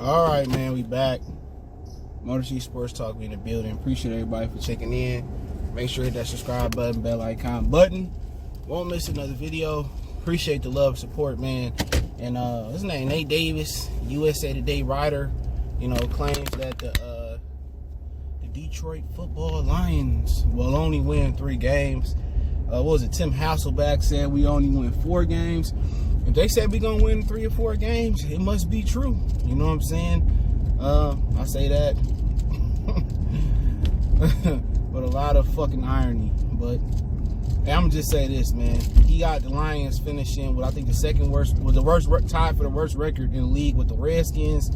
All right, man, we back. Motor City Sports Talk, we in the building. Appreciate everybody for checking in. Make sure you hit that subscribe button, bell icon button. Won't miss another video. Appreciate the love, support, man. And his name Nate Davis, USA Today writer, claims that the Detroit Football Lions will only win 3 games. What was it? Tim Hasselback said we only win 4 games. If they said we're going to win 3 or 4 games, it must be true. You know what I'm saying? I say that with a lot of fucking irony. But hey, I'm going to just say this, man. He got the Lions finishing with, I think, the second worst, with the worst, tied for the worst record in the league with the Redskins,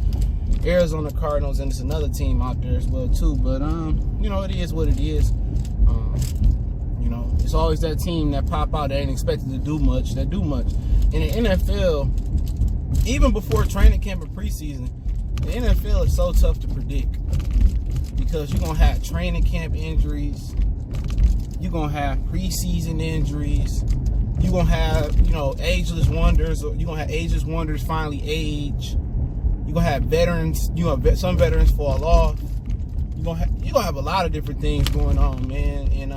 Arizona Cardinals, and there's another team out there as well, too. But, it is what it is. It's always that team that pop out that ain't expected to do much, that do much. In the NFL, even before training camp and preseason, the NFL is so tough to predict because you're going to have training camp injuries, you're going to have preseason injuries, you're going to have, ageless wonders, or you're going to have ageless wonders finally age, you're going to have veterans, some veterans fall off, you're going to have a lot of different things going on, man, and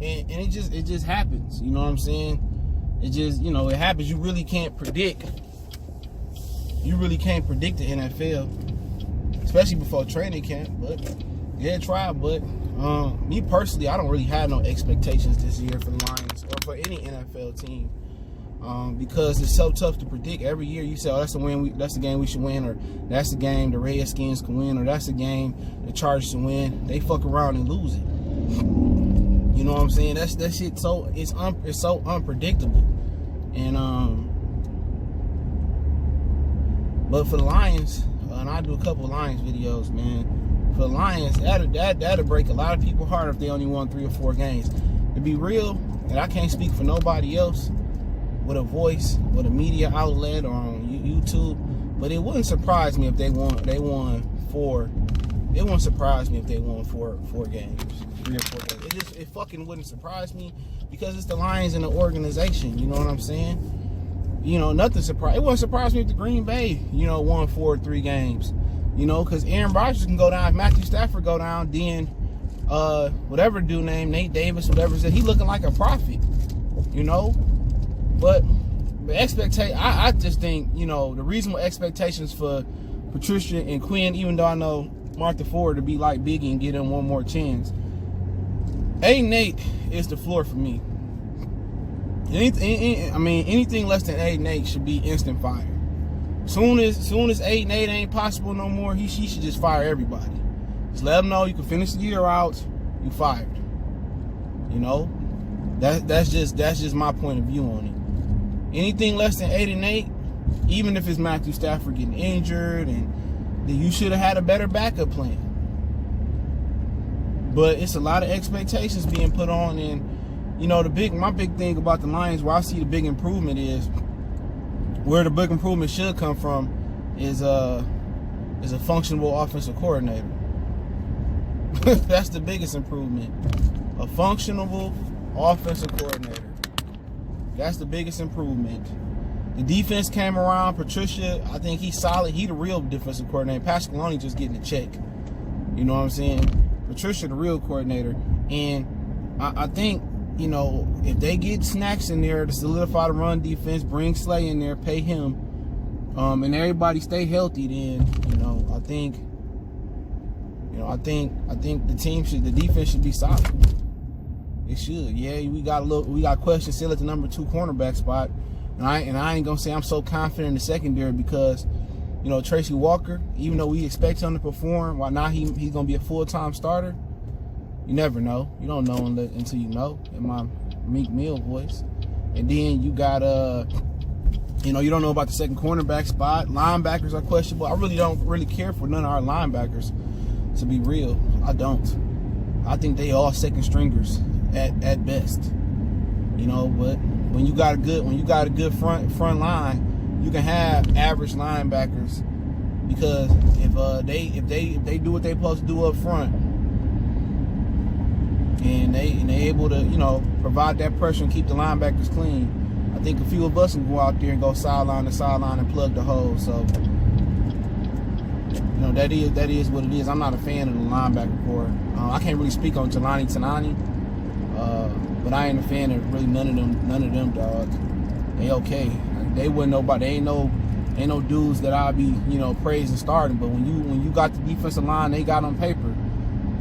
it just happens, you know what I'm saying? It just, it happens. You really can't predict. You really can't predict the NFL, especially before training camp. But yeah, try. But me personally, I don't really have no expectations this year for the Lions or for any NFL team because it's so tough to predict. Every year you say, "Oh, that's the game we should win," or "That's the game the Redskins can win," or "That's the game the Chargers can win." They fuck around and lose it. You know what I'm saying? That shit it's so unpredictable. And but for the Lions, and I do a couple of Lions videos, man. For the Lions, that'll break a lot of people's heart if they only won 3 or 4 games. To be real, and I can't speak for nobody else with a voice, with a media outlet or on YouTube, but it wouldn't surprise me if they won 4. It wouldn't surprise me if they won 4 games, 3 or 4 games. It fucking wouldn't surprise me because it's the Lions in the organization. You know what I'm saying? Nothing surprise. It wouldn't surprise me if the Green Bay, won 4 or 3 games. Because Aaron Rodgers can go down. If Matthew Stafford go down, then whatever dude named Nate Davis, whatever said, he looking like a prophet. But the I just think the reasonable expectations for Patricia and Quinn, even though I know Martha Ford to be like Biggie and get him one more chance. Nate is the floor for me. Anything less than 8-8 should be instant fire. Soon as 8-8 ain't possible no more, he should just fire everybody. Just let them know you can finish the year out, you fired. That's just my point of view on it. Anything less than 8-8, even if it's Matthew Stafford getting injured, and then you should have had a better backup plan. But it's a lot of expectations being put on, and my big thing about the Lions, where I see the big improvement is, where the big improvement should come from, is a functional offensive coordinator. That's the biggest improvement. A functional offensive coordinator. That's the biggest improvement. The defense came around. Patricia, I think he's solid. He the real defensive coordinator. Pasqualoni just getting a check. You know what I'm saying? Patricia the real coordinator. And I think, if they get Snacks in there to solidify the run defense, bring Slay in there, pay him, and everybody stay healthy, then, I think the defense should be solid. It should. Yeah, we got questions still at the number 2 cornerback spot. And I ain't gonna say I'm so confident in the secondary because, Tracy Walker, even though we expect him to perform, why not he's gonna be a full-time starter? You never know. You don't know until you know, in my Meek Mill voice. And then you got you don't know about the second cornerback spot. Linebackers are questionable. I really don't care for none of our linebackers, to be real. I don't. I think they all second stringers at best. But when you got a good front line, you can have average linebackers, because if they do what they supposed to do up front, and they able to provide that pressure and keep the linebackers clean, I think a few of us can go out there and go sideline to sideline and plug the holes. So, you know, that is what it is. I'm not a fan of the linebacker core. I can't really speak on Tanani, but I ain't a fan of really none of them dogs. They okay. They wouldn't nobody. They ain't no dudes that I'll be, you know, praising starting. But when you got the defensive line they got on paper,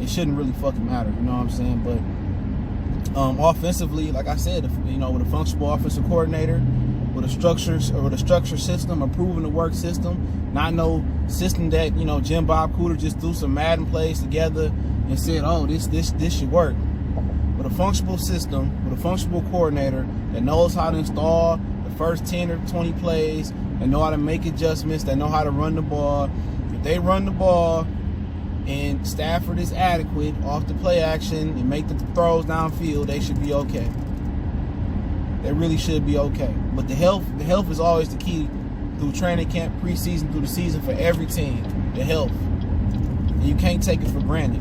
it shouldn't really fucking matter. You know what I'm saying? But offensively, like I said, you know, with a functional offensive coordinator, with a structure system, improving the work system, not no system that, you know, Jim Bob Cooter just threw some Madden plays together and said, oh, this should work. With a functional system, with a functional coordinator that knows how to install the first 10 or 20 plays, and know how to make adjustments, that know how to run the ball. If they run the ball and Stafford is adequate off the play action and make the throws downfield, they should be okay. They really should be okay. But the health is always the key through training camp, preseason, through the season for every team. The health. And you can't take it for granted.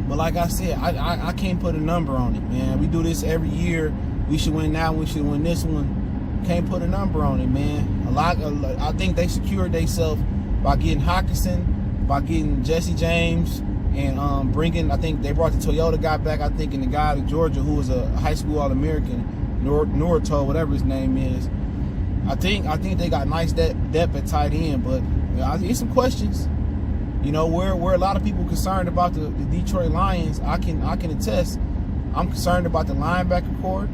But like I said, I can't put a number on it, man. We do this every year. We should win that one. We should win this one. Can't put a number on it, man. I think they secured themselves by getting Hockenson, by getting Jesse James, and bringing. I think they brought the Toyota guy back. I think, and the guy to Georgia who was a high school All-American, Norto, whatever his name is. I think they got nice depth at tight end, but I see some questions. You know, where a lot of people concerned about the Detroit Lions, I can attest. I'm concerned about the linebacker core,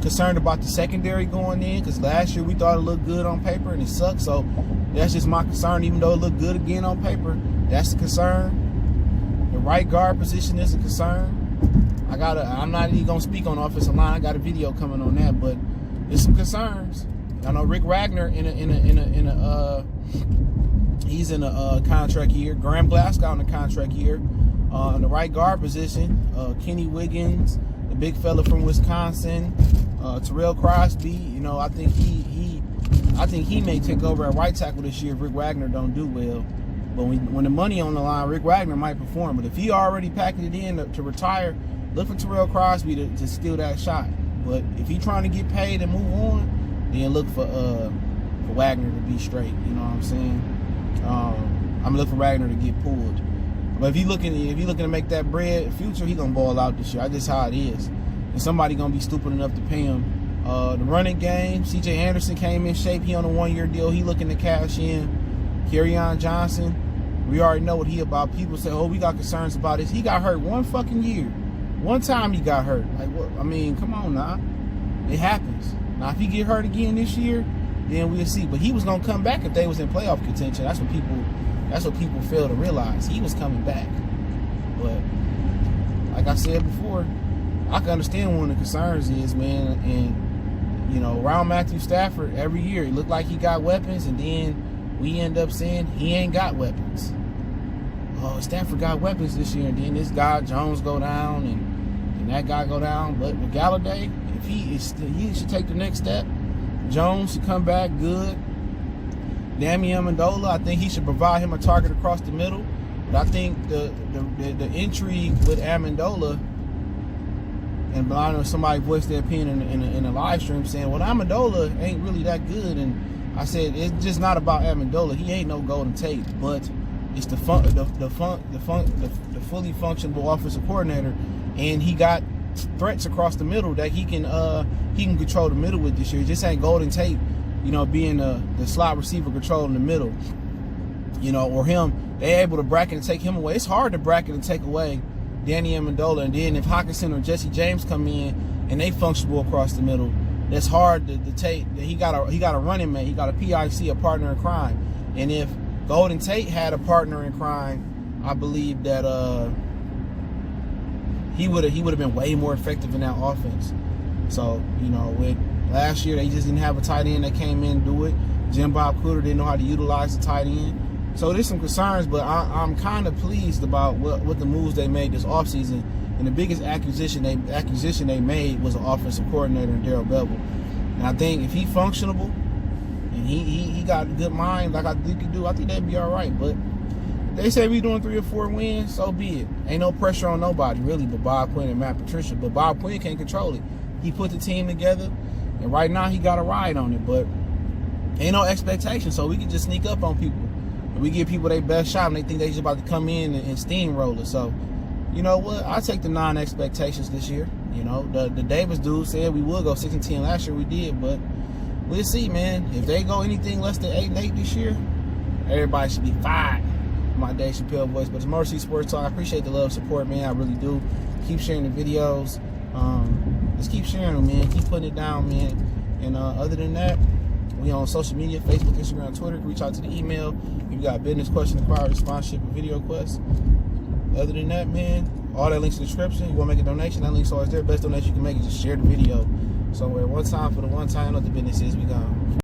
concerned about the secondary going in, because last year we thought it looked good on paper and it sucked. So that's just my concern. Even though it looked good again on paper, that's a concern. The right guard position is a concern. I'm not even gonna speak on offensive line. I got a video coming on that, but there's some concerns. I know Rick Wagner he's in a contract year. Graham Glasgow in a contract year. In the right guard position, Kenny Wiggins, the big fella from Wisconsin, Terrell Crosby. You know, I think he may take over at right tackle this year if Rick Wagner don't do well. But when the money on the line, Rick Wagner might perform. But if he already packed it in to retire, look for Terrell Crosby to steal that shot. But if he trying to get paid and move on, then look for Wagner to be straight. You know what I'm saying? I'm looking for Wagner to get pulled. But if he looking to make that bread future, he gonna ball out this year. That's just how it is. And somebody gonna be stupid enough to pay him. The running game, C.J. Anderson came in shape. He on a 1-year deal. He looking to cash in. Kerryon Johnson, we already know what he about. People say, oh, we got concerns about this. He got hurt one fucking year. One time he got hurt. Like, what? I mean, come on now. It happens. Now, if he get hurt again this year, then we'll see. But he was gonna come back if they was in playoff contention. That's what people fail to realize. He was coming back. But like I said before, I can understand one of the concerns is, man, and you know, around Matthew Stafford every year, it looked like he got weapons, and then we end up saying he ain't got weapons. Oh, Stafford got weapons this year, and then this guy Jones go down, and that guy go down. But with Galladay, if he should take the next step. Jones should come back good. Danny Amendola, I think he should provide him a target across the middle. But I think the intrigue with Amendola, and I know somebody voiced their opinion in a live stream saying, well, Amendola ain't really that good. And I said, it's just not about Amendola. He ain't no Golden Tate, but it's the fully functional offensive coordinator, and he got threats across the middle that he can control the middle with this year. It just ain't Golden Tate, you know, being the slot receiver controlling the middle, you know, or him. They able to bracket and take him away. It's hard to bracket and take away Danny Amendola, and then if Hockenson or Jesse James come in and they functional across the middle, that's hard to take. He got a running mate. He got a PIC, a partner in crime. And if Golden Tate had a partner in crime, I believe that he would have been way more effective in that offense. So, you know, with last year they just didn't have a tight end that came in and do it. Jim Bob Cooter didn't know how to utilize the tight end. So there's some concerns, but I'm kind of pleased about what the moves they made this offseason. And the biggest acquisition they made was an offensive coordinator in Darrell Bevell. And I think if he's functionable and he got a good mind like I think he do, I think they'd be all right. But they say we doing 3 or 4 wins, so be it. Ain't no pressure on nobody really but Bob Quinn and Matt Patricia. But Bob Quinn can't control it. He put the team together, and right now he got a ride on it. But ain't no expectation, so we can just sneak up on people. We give people their best shot, and they think they just about to come in and steamroll it. So, you know what? I take the non-expectations this year. You know, the Davis dude said we would go 6-10 last year. We did, but we'll see, man. If they go anything less than 8-8 this year, everybody should be fired. My Dave Chappelle voice, but it's Mercy Sports Talk. I appreciate the love, support, man. I really do. Keep sharing the videos. Just keep sharing them, man. Keep putting it down, man. And other than that, we on social media, Facebook, Instagram, Twitter. Reach out to the email. If you got business question, inquiry, sponsorship, or video requests. Other than that, man, all that links in the description. You want to make a donation, that link's always there. Best donation you can make is just share the video somewhere. One time for the one time. I know what the business is. We gone.